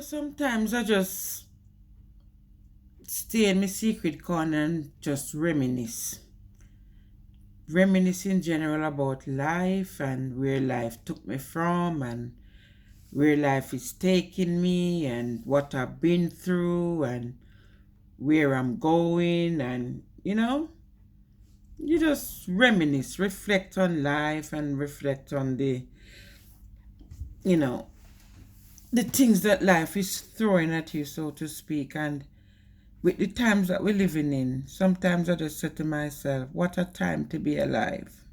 Sometimes I just stay in my secret corner and just reminisce. Reminisce in general about life and where life took me from and where life is taking me and what I've been through and where I'm going. And you just reminisce, reflect on life and reflect on you know, the things that life is throwing at you, so to speak. And with the times that we're living in, sometimes I just say to myself, what a time to be alive.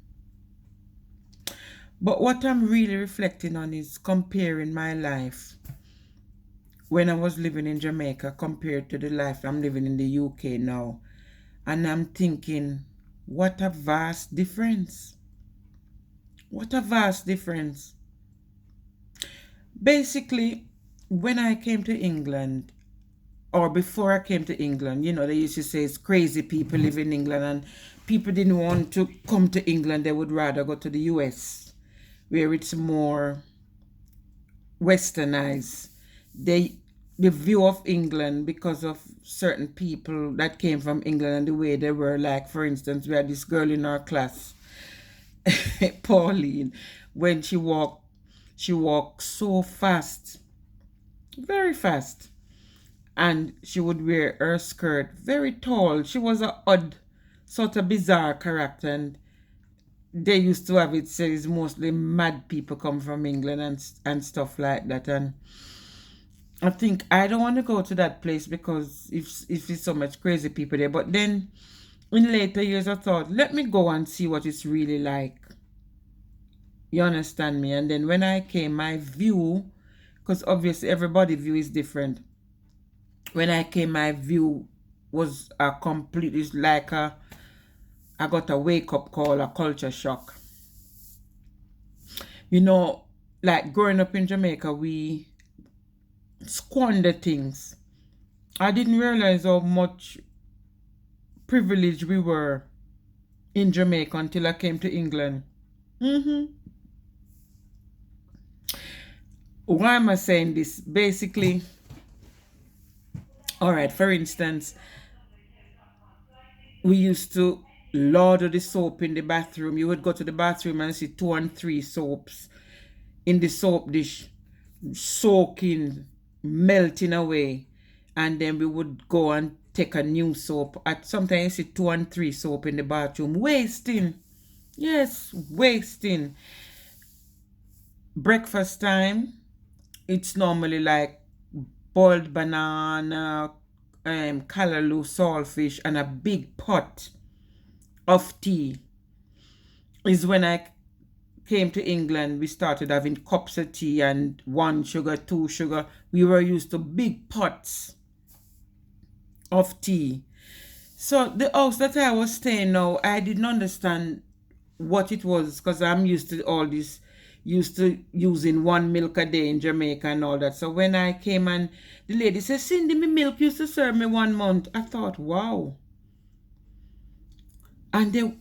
But what I'm really reflecting on is comparing my life when I was living in Jamaica compared to the life I'm living in the UK now. And I'm thinking, what a vast difference. What a vast difference. Basically, when I came to England, or before I came to England, they used to say it's crazy people live in England and people didn't want to come to England. They would rather go to the US where it's more westernized. They the view of England because of certain people that came from England and the way they were, like for instance, we had this girl in our class, Pauline, when she walked so fast, very fast. And she would wear her skirt very tall. She was a odd, sort of bizarre character, and they used to have it says mostly mad people come from England and stuff like that. And I think I don't want to go to that place because if it's so much crazy people there. But then in later years I thought, let me go and see what it's really like. You understand me? And then when I came, my view, because obviously everybody's view is different. When I came, my view was a complete, it's like I got a wake up call, a culture shock. You know, like growing up in Jamaica, we squander things. I didn't realize how much privileged we were in Jamaica until I came to England. Why am I saying this? Basically, all right, for instance, we used to launder the soap in the bathroom. You would go to the bathroom and see 2 and 3 soaps in the soap dish, soaking, melting away. And then we would go and take a new soap. At sometimes you see 2 and 3 soap in the bathroom. Wasting. Yes, wasting. Breakfast time, it's normally like boiled banana, callaloo, saltfish, and a big pot of tea. Is when I came to England, we started having cups of tea and 1 sugar, 2 sugar. We were used to big pots of tea. So the house that I was staying now, I didn't understand what it was because I'm used to all this, used to using 1 milk a day in Jamaica and all that. So when I came and the lady said, Cindy, my milk used to serve me 1 month. I thought, wow. And the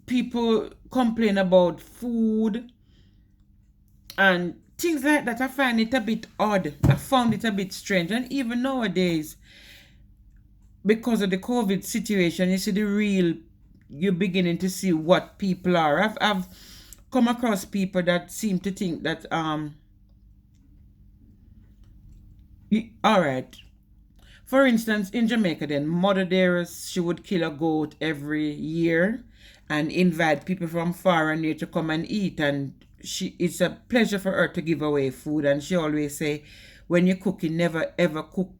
people complain about food and things like that. I find it a bit odd. I found it a bit strange. And even nowadays, because of the COVID situation, you see the real, you're beginning to see what people are. I've come across people that seem to think that all right. For instance, in Jamaica, then Mother Dearest, she would kill a goat every year and invite people from far and near to come and eat. And it's a pleasure for her to give away food. And she always say, when you're cooking, never ever cook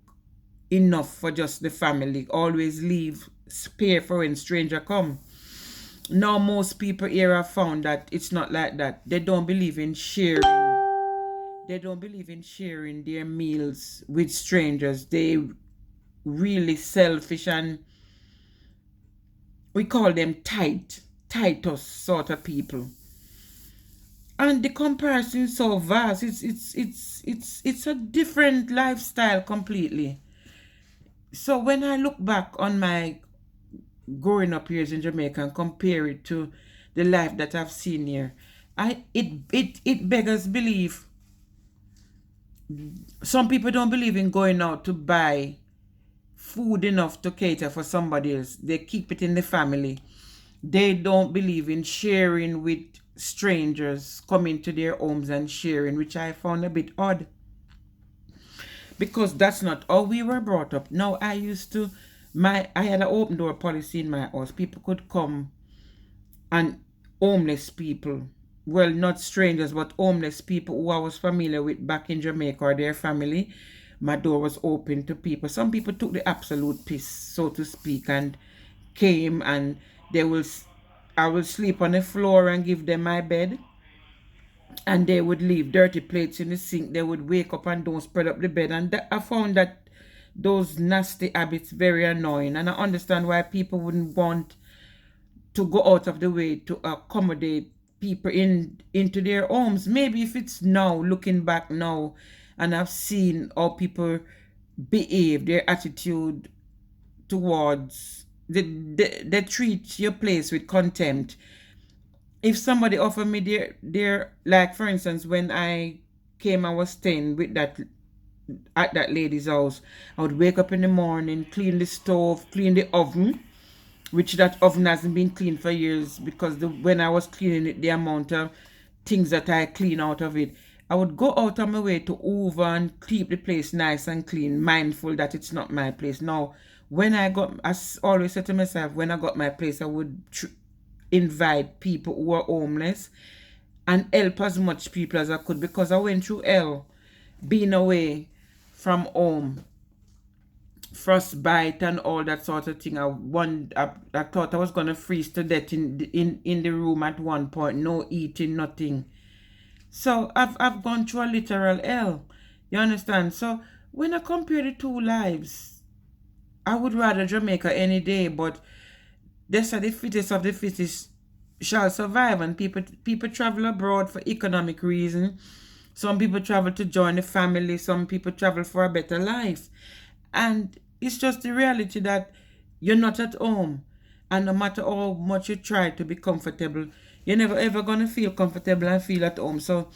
enough for just the family. Always leave spare for when stranger come. Now most people here have found that it's not like that. They don't believe in sharing. They don't believe in sharing their meals with strangers. They really selfish, and we call them titus sort of people. And the comparison is so vast. It's a different lifestyle completely. So when I look back on my growing up years in Jamaica and compare it to the life that I've seen here, it beggars belief Some people don't believe in going out to buy food enough to cater for somebody else. They keep it in the family. They don't believe in sharing with strangers coming to their homes and sharing, which I found a bit odd because that's not how we were brought up. Now I used to I had an open door policy in my house. People could come, and homeless people, well, not strangers, but homeless people who I was familiar with back in Jamaica or their family, my door was open to people. Some people took the absolute piss, so to speak, and came, and they will I will sleep on the floor and give them my bed, and they would leave dirty plates in the sink. They would wake up and don't spread up the bed, and I found that those nasty habits very annoying. And I understand why people wouldn't want to go out of the way to accommodate people into their homes. Maybe if it's now, looking back now, and I've seen how people behave, their attitude towards they treat your place with contempt. If somebody offered me their, like for instance, when I came, I was staying with that at that lady's house, I would wake up in the morning, clean the stove, clean the oven, which that oven hasn't been cleaned for years because when I was cleaning it, the amount of things that I clean out of it, I would go out on my way to hoover and keep the place nice and clean, mindful that it's not my place. Now, when I got, I always said to myself, when I got my place, I would invite people who were homeless and help as much people as I could, because I went through hell being away from home, frostbite and all that sort of thing. I thought I was gonna freeze to death in the room at one point. No eating, nothing. So I've gone through a literal hell. You understand? So when I compare the two lives, I would rather Jamaica any day. But they say the fittest of the fittest shall survive, and people travel abroad for economic reasons. Some people travel to join the family. Some people travel for a better life. And it's just the reality that you're not at home. And no matter how much you try to be comfortable, you're never ever going to feel comfortable and feel at home. So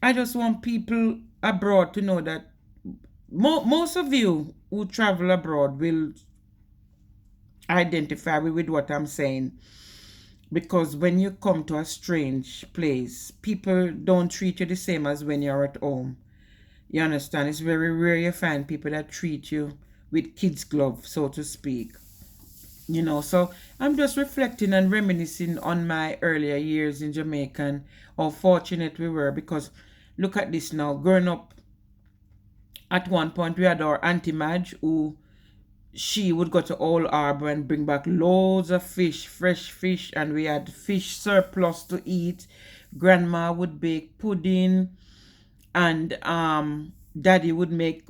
I just want people abroad to know that most of you who travel abroad will identify with what I'm saying. Because when you come to a strange place, people don't treat you the same as when you're at home. You understand? It's very rare you find people that treat you with kids' gloves, so to speak. So I'm just reflecting and reminiscing on my earlier years in Jamaica and how fortunate we were, because look at this now. Growing up, at one point we had our Auntie Madge, who she would go to Old Harbor and bring back loads of fish, fresh fish, and we had fish surplus to eat. Grandma would bake pudding, and daddy would make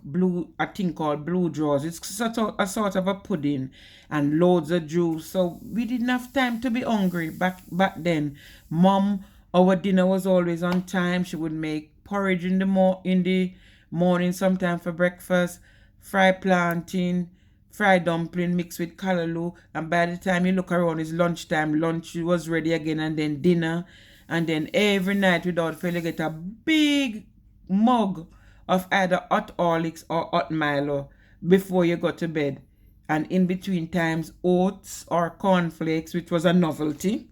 a thing called blue draws. It's a sort of a pudding and loads of juice. So we didn't have time to be hungry back then. Mom, our dinner was always on time. She would make porridge in the morning, sometime for breakfast, fried plantain, fried dumpling mixed with callaloo, and by the time you look around, it's lunchtime. Lunch was ready again, and then dinner, and then every night without fail you get a big mug of either hot Horlicks or hot Milo before you go to bed. And in between times, oats or cornflakes, which was a novelty,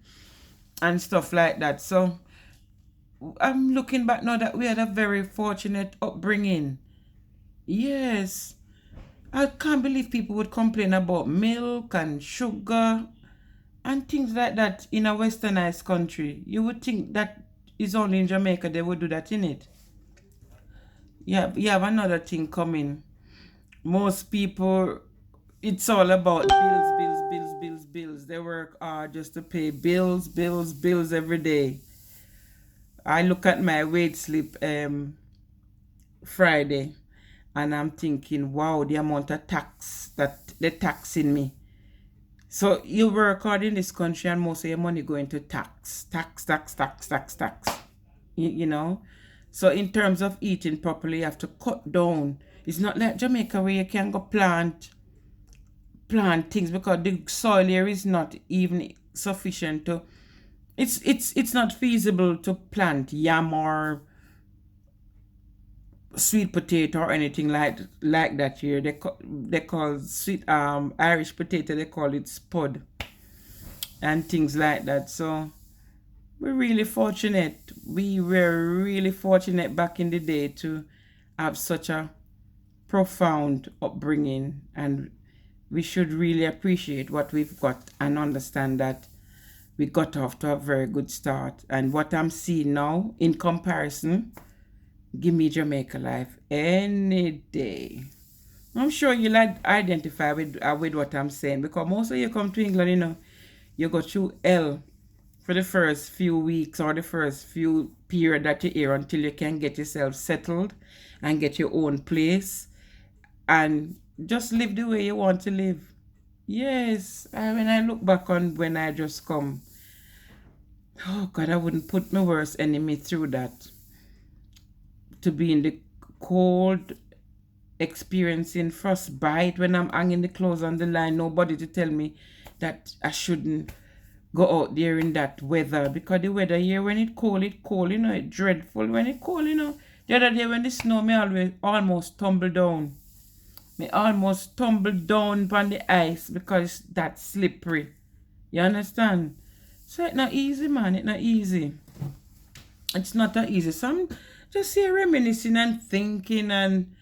and stuff like that. So I'm looking back now that we had a very fortunate upbringing. Yes. I can't believe people would complain about milk and sugar and things like that in a westernized country. You would think that is only in Jamaica they would do that, in it. You have another thing coming. Most people, it's all about bills, bills, bills, bills, bills. They work hard just to pay bills, bills, bills every day. I look at my wage slip Friday, and I'm thinking, wow, the amount of tax that they're taxing me. So you work hard in this country and most of your money going to tax, tax, tax, tax, tax, tax. You know? So in terms of eating properly, you have to cut down. It's not like Jamaica where you can go plant things, because the soil here is not even sufficient to, it's not feasible to plant yam or sweet potato or anything like that here. They call sweet Irish potato, they call it spud and things like that. So we're really fortunate. We were really fortunate back in the day to have such a profound upbringing, and we should really appreciate what we've got and understand that we got off to a very good start. And what I'm seeing now in comparison, give me Jamaica life any day. I'm sure you'll identify with what I'm saying, because most of you come to England, you go through hell for the first few weeks or the first few period that you're here until you can get yourself settled and get your own place and just live the way you want to live. Yes, when I look back on when I just come, oh God, I wouldn't put my worst enemy through that. To be in the cold, experiencing frostbite when I'm hanging the clothes on the line, nobody to tell me that I shouldn't go out there in that weather, because the weather here when it cold, it's dreadful when it cold, The other day when the snow, me almost tumble down. Me almost tumble down on the ice because it's that slippery. You understand? So it's not easy, man. It's not easy. It's not that easy. So I'm just here reminiscing and thinking and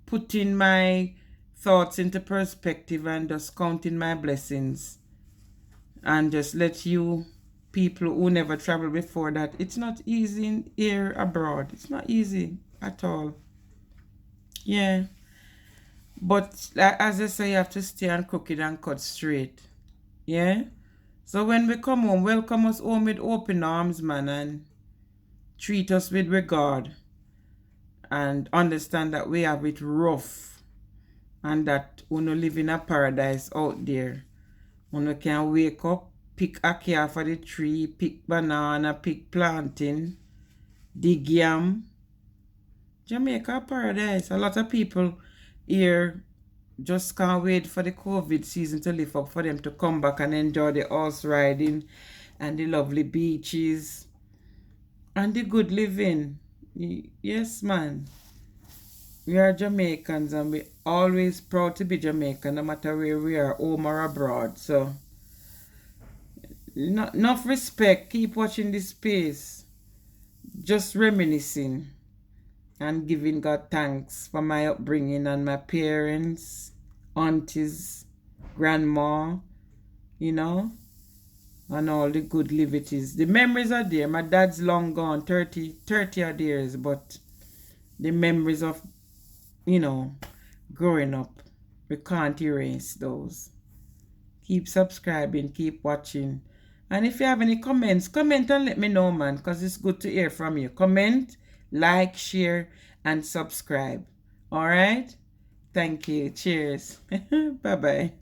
putting my thoughts into perspective and just counting my blessings. And just let you people who never traveled before that it's not easy in here abroad. It's not easy at all. Yeah. But as I say, you have to stay and cook it and cut straight. Yeah? So when we come home, welcome us home with open arms, man, and treat us with regard. And understand that we have it rough. And that we no live in a paradise out there. We can wake up, pick ackee off of the tree, pick banana, pick plantain, dig yam. Jamaica paradise. A lot of people here just can't wait for the COVID season to lift up for them to come back and enjoy the horse riding and the lovely beaches and the good living. Yes, man. We are Jamaicans and we always proud to be Jamaican no matter where we are, home or abroad. So, enough respect. Keep watching this space. Just reminiscing and giving God thanks for my upbringing and my parents, aunties, grandma, and all the good liberties. The memories are there. My dad's long gone, 30 odd years, but the memories of, growing up, we can't erase those. Keep subscribing, keep watching. And if you have any comments, comment and let me know, man, because it's good to hear from you. Comment, like, share, and subscribe. All right? Thank you. Cheers. Bye-bye.